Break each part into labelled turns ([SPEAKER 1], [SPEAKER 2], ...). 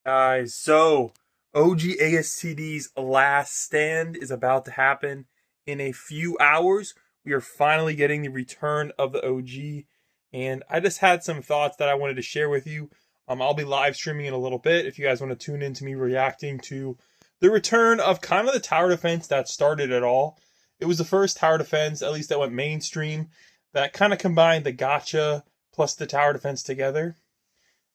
[SPEAKER 1] Guys, so OG ASTD's last stand is about to happen in a few hours. We are finally getting the return of the OG, and I just had some thoughts that I wanted to share with you. I'll be live streaming in a little bit if you guys want to tune in to me reacting to the return of kind of the tower defense that started it all. It was the first tower defense, at least that went mainstream, that kind of combined the gacha plus the tower defense together.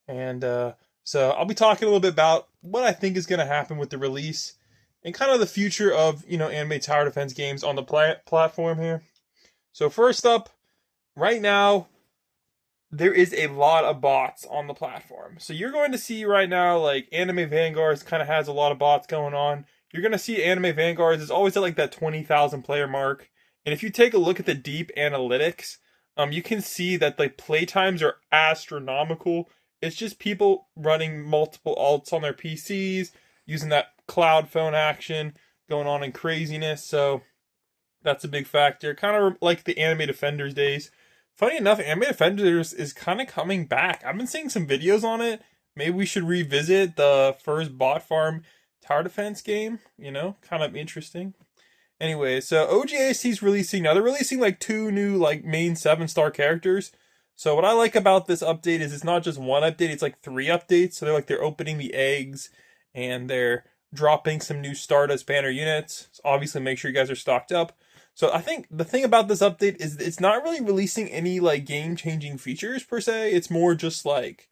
[SPEAKER 1] And so I'll be talking a little bit about what I think is going to happen with the release and kind of the future of, anime tower defense games on the platform here. So first up, right now, there is a lot of bots on the platform. So you're going to see right now, like, Anime Vanguards kind of has a lot of bots going on. You're going to see Anime Vanguards is always at, like, that 20,000 player mark. And if you take a look at the deep analytics, you can see that the play times are astronomical. It's just people running multiple alts on their PCs, using that cloud phone action, going on in craziness. So that's a big factor. Kind of like the Anime Defenders days. Funny enough, Anime Defenders is kind of coming back. I've been seeing some videos on it. Maybe we should revisit the first bot farm tower defense game. Kind of interesting. Anyway, so OGAC's releasing, now they're releasing like 2 new like main 7-star characters. So what I like about this update is it's not just one update, it's like 3 updates. So they're opening the eggs and they're dropping some new Stardust banner units. So obviously make sure you guys are stocked up. So I think the thing about this update is it's not really releasing any like game-changing features per se. It's more just like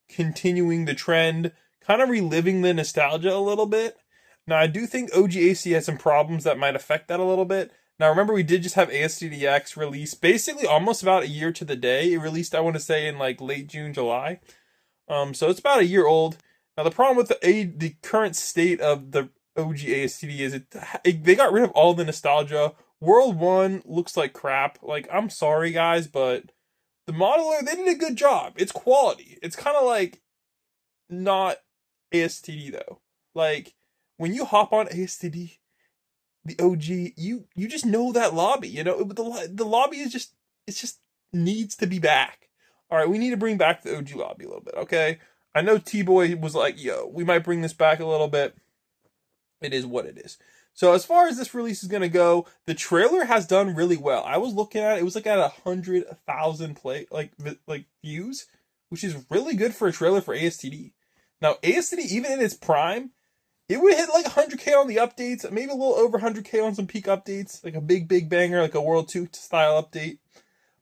[SPEAKER 1] continuing the trend, kind of reliving the nostalgia a little bit. Now I do think OGAC has some problems that might affect that a little bit. Now remember, we did just have ASTDX release basically almost about a year to the day. It released, I want to say, in like late June, July. So it's about a year old. Now the problem with the current state of the OG ASTD is they got rid of all the nostalgia. World 1 looks like crap. Like, I'm sorry guys, but the modeler, they did a good job. It's quality. It's kind of like not ASTD though. Like, when you hop on ASTD, the OG, you just know that lobby. The lobby is just needs to be back. All right, we need to bring back the OG lobby a little bit, okay? I know T-Boy was like, yo, we might bring this back a little bit. It is what it is. So as far as this release is gonna go, the trailer has done really well. I was looking at it; was like at 100,000 views, which is really good for a trailer for ASTD. Now ASTD, even in its prime, it would hit like 100k on the updates, maybe a little over 100k on some peak updates, like a big banger, like a World 2 style update.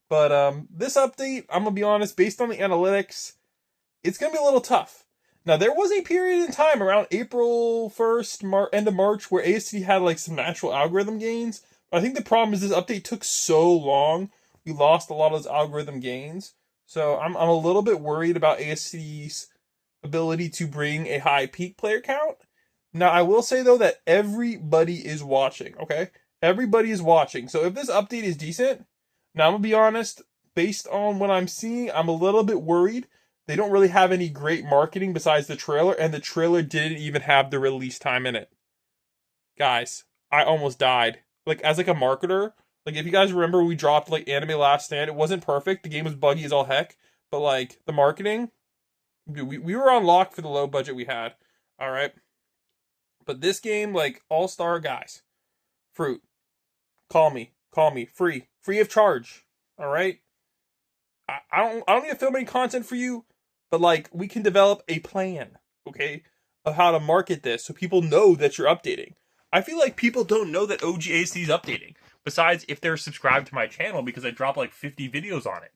[SPEAKER 1] But this update, I'm gonna be honest, based on the analytics, it's gonna be a little tough. Now, there was a period in time around April 1st, end of March, where ASTD had like some natural algorithm gains. But I think the problem is this update took so long, we lost a lot of those algorithm gains. So I'm a little bit worried about ASTD's ability to bring a high peak player count. Now, I will say, though, that everybody is watching, okay? Everybody is watching. So if this update is decent, now I'm going to be honest, based on what I'm seeing, I'm a little bit worried. They don't really have any great marketing besides the trailer, and the trailer didn't even have the release time in it. Guys, I almost died. Like, as like a marketer, like if you guys remember, we dropped like Anime Last Stand. It wasn't perfect. The game was buggy as all heck, but like the marketing, dude, we were on lock for the low budget we had. All right, but this game, like all-star guys, Fruit, call me, free of charge. All right, I don't need to film any content for you. But like, we can develop a plan, okay, of how to market this so people know that you're updating. I feel like people don't know that OGAC is updating, besides if they're subscribed to my channel, because I drop like 50 videos on it,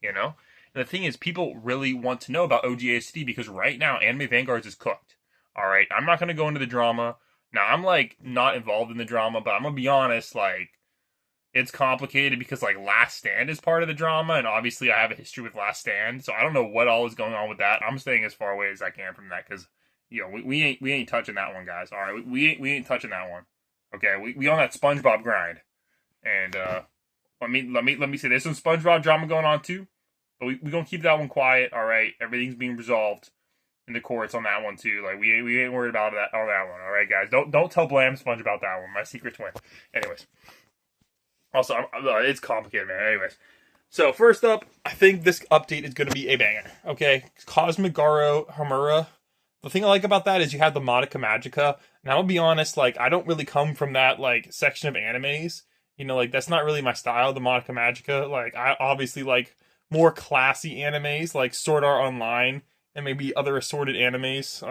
[SPEAKER 1] And the thing is, people really want to know about OGAC because right now, Anime Vanguards is cooked. All right, I'm not going to go into the drama. Now, I'm like not involved in the drama, but I'm going to be honest, like, it's complicated because like Last Stand is part of the drama, and obviously I have a history with Last Stand, so I don't know what all is going on with that. I'm staying as far away as I can from that because we ain't touching that one, guys. All right, we ain't touching that one. Okay, we on that SpongeBob grind, and let me say there's some SpongeBob drama going on too, but we gonna keep that one quiet. All right, everything's being resolved in the courts on that one too. Like we ain't worried about that on that one. All right, guys, don't tell Blam Sponge about that one. My secret's win. Anyways. Also, it's complicated, man. Anyways, so first up, I think this update is going to be a banger. Okay, Cosmic Garo Hamura, The thing I like about that is you have the Monica Magica, and I'll be honest, like I don't really come from that like section of animes. You know, like that's not really my style, the Monica Magica. Like I obviously like more classy animes like Sword Art Online and maybe other assorted animes.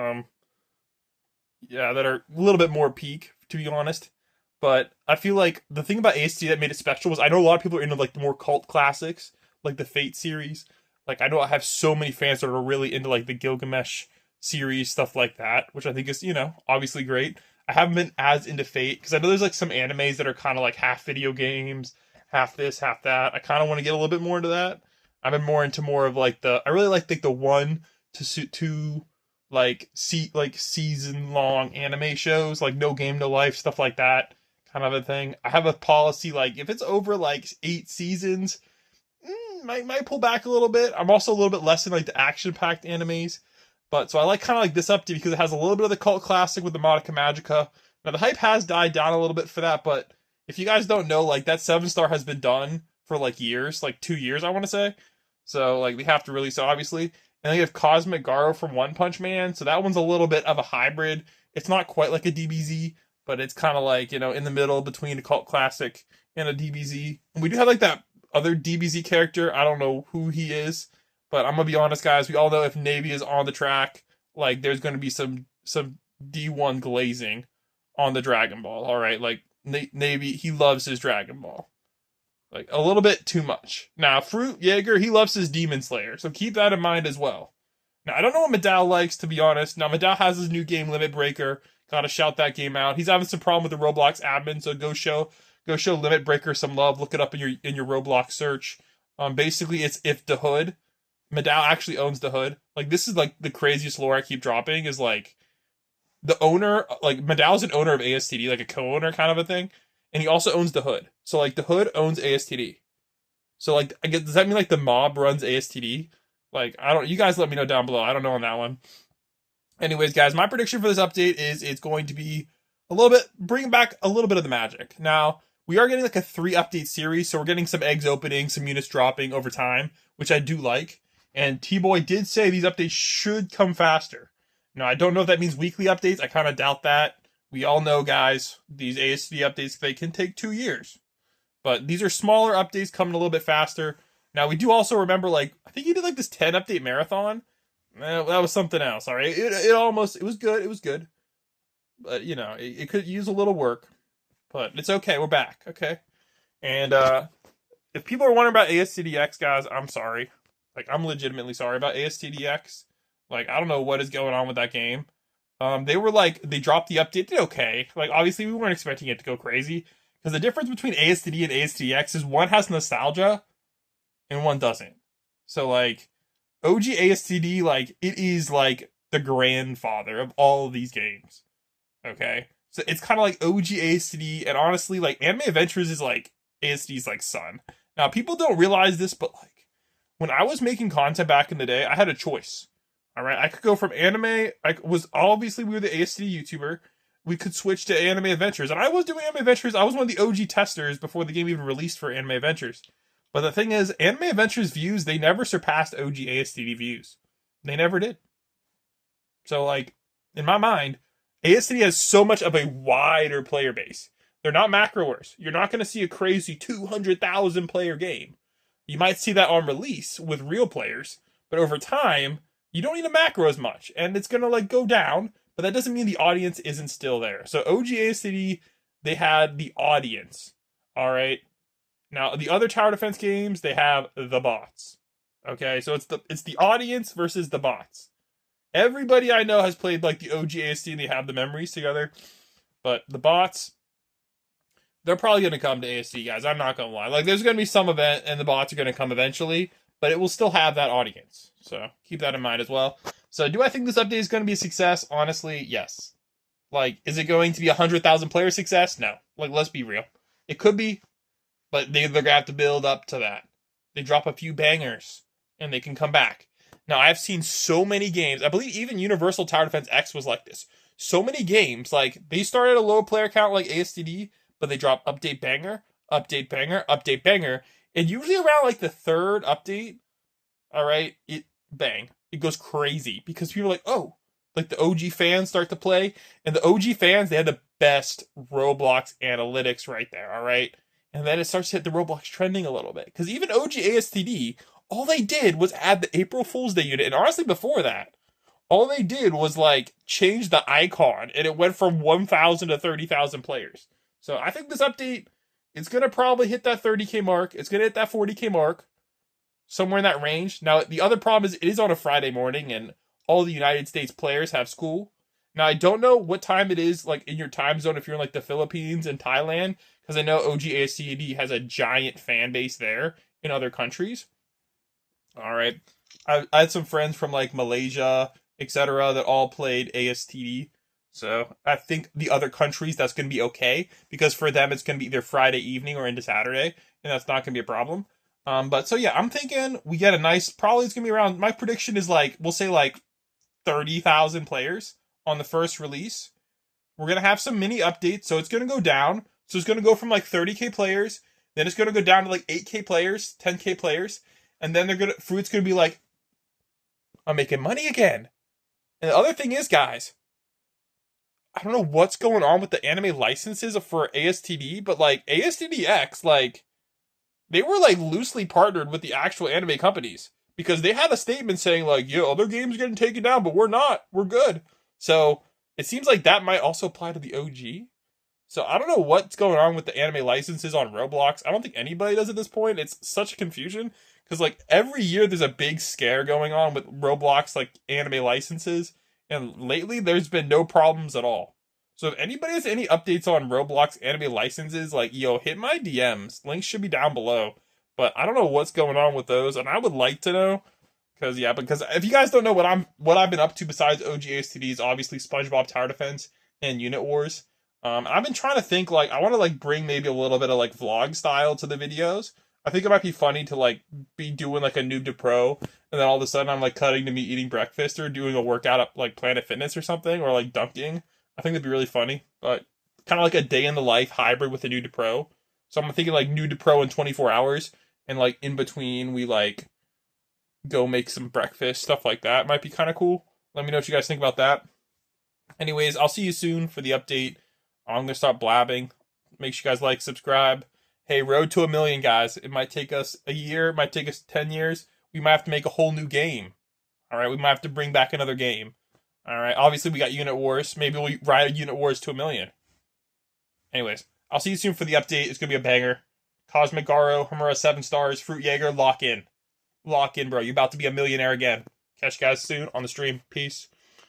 [SPEAKER 1] Yeah, that are a little bit more peak, to be honest. But I feel like the thing about AST that made it special was I know a lot of people are into like the more cult classics, like the Fate series. Like I know I have so many fans that are really into like the Gilgamesh series, stuff like that, which I think is, obviously great. I haven't been as into Fate because I know there's like some animes that are kind of like half video games, half this, half that. I kind of want to get a little bit more into that. I've been more into more of like I really like the 1 to 2 like season long anime shows, like No Game No Life, stuff like that kind of a thing. I have a policy like if it's over like 8 seasons, might pull back a little bit. I'm also a little bit less in like the action packed animes, but so I like kind of like this update because it has a little bit of the cult classic with the Monica Magica. Now the hype has died down a little bit for that, but if you guys don't know, like that 7 star has been done for like years, like 2 years, I want to say. So like we have to release it obviously. And then you have Cosmic Garo from One Punch Man. So that one's a little bit of a hybrid. It's not quite like a DBZ, but it's kind of like, in the middle between a cult classic and a DBZ. And we do have like that other DBZ character. I don't know who he is, but I'm going to be honest, guys. We all know if Navy is on the track, like there's going to be some D1 glazing on the Dragon Ball. All right. Like Navy, he loves his Dragon Ball. Like, a little bit too much. Now, Fruit Jaeger, he loves his Demon Slayer, so keep that in mind as well. Now, I don't know what Madao likes, to be honest. Now, Madao has his new game, Limit Breaker. Gotta shout that game out. He's having some problem with the Roblox admin, so go show Limit Breaker some love. Look it up in your Roblox search. Basically, it's if the hood. Madao actually owns the hood. Like, this is, like, the craziest lore I keep dropping, is, like, the owner, like, Madao's an owner of ASTD, like a co-owner kind of a thing. And he also owns the hood. So like the hood owns ASTD. So like I guess does that mean like the mob runs ASTD? Like I don't you guys let me know down below. I don't know on that one. Anyways, guys, my prediction for this update is it's going to be a little bit bring back a little bit of the magic. Now, we are getting like a 3 update series, so we're getting some eggs opening, some units dropping over time, which I do like. And T-Boy did say these updates should come faster. Now, I don't know if that means weekly updates. I kind of doubt that. We all know, guys, these ASD updates, they can take 2 years. But these are smaller updates coming a little bit faster. Now, we do also remember, like, I think he did, like, this 10-update marathon. That was something else, all right? It was good. But, it could use a little work. But it's okay, we're back, okay? And, if people are wondering about ASTDX, guys, I'm sorry. Like, I'm legitimately sorry about ASTDX. Like, I don't know what is going on with that game. They dropped the update, did okay. Like, obviously, we weren't expecting it to go crazy. Because the difference between ASTD and ASTX is one has nostalgia, and one doesn't. So, like, OG ASTD, like, it is, like, the grandfather of all of these games. Okay? So, it's kind of like OG ASTD, and honestly, like, Anime Adventures is, like, ASTD's, like, son. Now, people don't realize this, but, like, when I was making content back in the day, I had a choice. All right, I could go from anime. We were the ASTD YouTuber. We could switch to Anime Adventures, and I was doing Anime Adventures. I was one of the OG testers before the game even released for Anime Adventures. But the thing is, Anime Adventures views, they never surpassed OG ASTD views. They never did. So, like, in my mind, ASTD has so much of a wider player base. They're not macroers. You're not going to see a crazy 200,000 player game. You might see that on release with real players, but over time, you don't need a macro as much, and it's gonna like go down, but that doesn't mean the audience isn't still there. So OG ASTD, they had the audience. All right. Now the other tower defense games, they have the bots. Okay, so it's the audience versus the bots. Everybody I know has played like the OG ASTD and they have the memories together, but the bots, they're probably gonna come to ASD, guys. I'm not gonna lie. Like there's gonna be some event, and the bots are gonna come eventually. But it will still have that audience. So keep that in mind as well. So do I think this update is going to be a success? Honestly, yes. Like, is it going to be 100,000 player success? No. Like, let's be real. It could be, but they're going to have to build up to that. They drop a few bangers, and they can come back. Now, I've seen so many games. I believe even Universal Tower Defense X was like this. So many games, like, they start at a low player count like ASTD, but they drop update banger, update banger, update banger. And usually around like the 3rd update, all right, it goes crazy because people are like, oh, like the OG fans start to play, and the OG fans, they had the best Roblox analytics right there, all right? And then it starts to hit the Roblox trending a little bit. Because even OG ASTD, all they did was add the April Fool's Day unit. And honestly, before that, all they did was like change the icon, and it went from 1,000 to 30,000 players. So I think this update, it's going to probably hit that 30K mark. It's going to hit that 40K mark, somewhere in that range. Now, the other problem is it is on a Friday morning, and all the United States players have school. Now, I don't know what time it is, like, in your time zone if you're in, like, the Philippines and Thailand, because I know OGACD has a giant fan base there in other countries. All right. I had some friends from, like, Malaysia, etc., that all played ASTD. So I think the other countries, that's going to be okay, because for them, it's going to be either Friday evening or into Saturday, and that's not going to be a problem. But so, yeah, I'm thinking we get a nice, probably it's going to be around, my prediction is, like, we'll say, like, 30,000 players on the first release. We're going to have some mini updates, so it's going to go down. So it's going to go from like 30K players, then it's going to go down to like 8K players, 10K players, and then Fruit's going to be like, I'm making money again. And the other thing is, guys, I don't know what's going on with the anime licenses for ASTD, but like ASTDX, like, they were like loosely partnered with the actual anime companies, because they had a statement saying like, yeah, other games are getting taken down, but we're not. We're good. So it seems like that might also apply to the OG. So I don't know what's going on with the anime licenses on Roblox. I don't think anybody does at this point. It's such a confusion, because like every year there's a big scare going on with Roblox, like anime licenses. And lately there's been no problems at all. So if anybody has any updates on Roblox anime licenses, like, yo, hit my DMs. Links should be down below. But I don't know what's going on with those, and I would like to know, because if you guys don't know what I've been up to besides OGASTDs, obviously SpongeBob Tower Defense and Unit Wars. I've been trying to think, like, I want to like bring maybe a little bit of like vlog style to the videos. I think it might be funny to like be doing like a noob to pro, and then all of a sudden I'm like cutting to me eating breakfast or doing a workout at like Planet Fitness or something, or like dunking. I think that'd be really funny, but kind of like a day in the life hybrid with a noob to pro. So I'm thinking like noob to pro in 24 hours. And like in between, we like go make some breakfast, stuff like that. Might be kind of cool. Let me know what you guys think about that. Anyways, I'll see you soon for the update. I'm gonna stop blabbing. Make sure you guys like, subscribe. Hey, road to 1 million, guys. It might take us a year. It might take us 10 years. We might have to make a whole new game. All right, we might have to bring back another game. All right, obviously we got Unit Wars. Maybe we'll ride Unit Wars to 1 million. Anyways, I'll see you soon for the update. It's gonna be a banger. Cosmic Garo, Homura 7 stars, Fruit Jaeger, lock in. Lock in, bro. You're about to be a millionaire again. Catch you guys soon on the stream. Peace.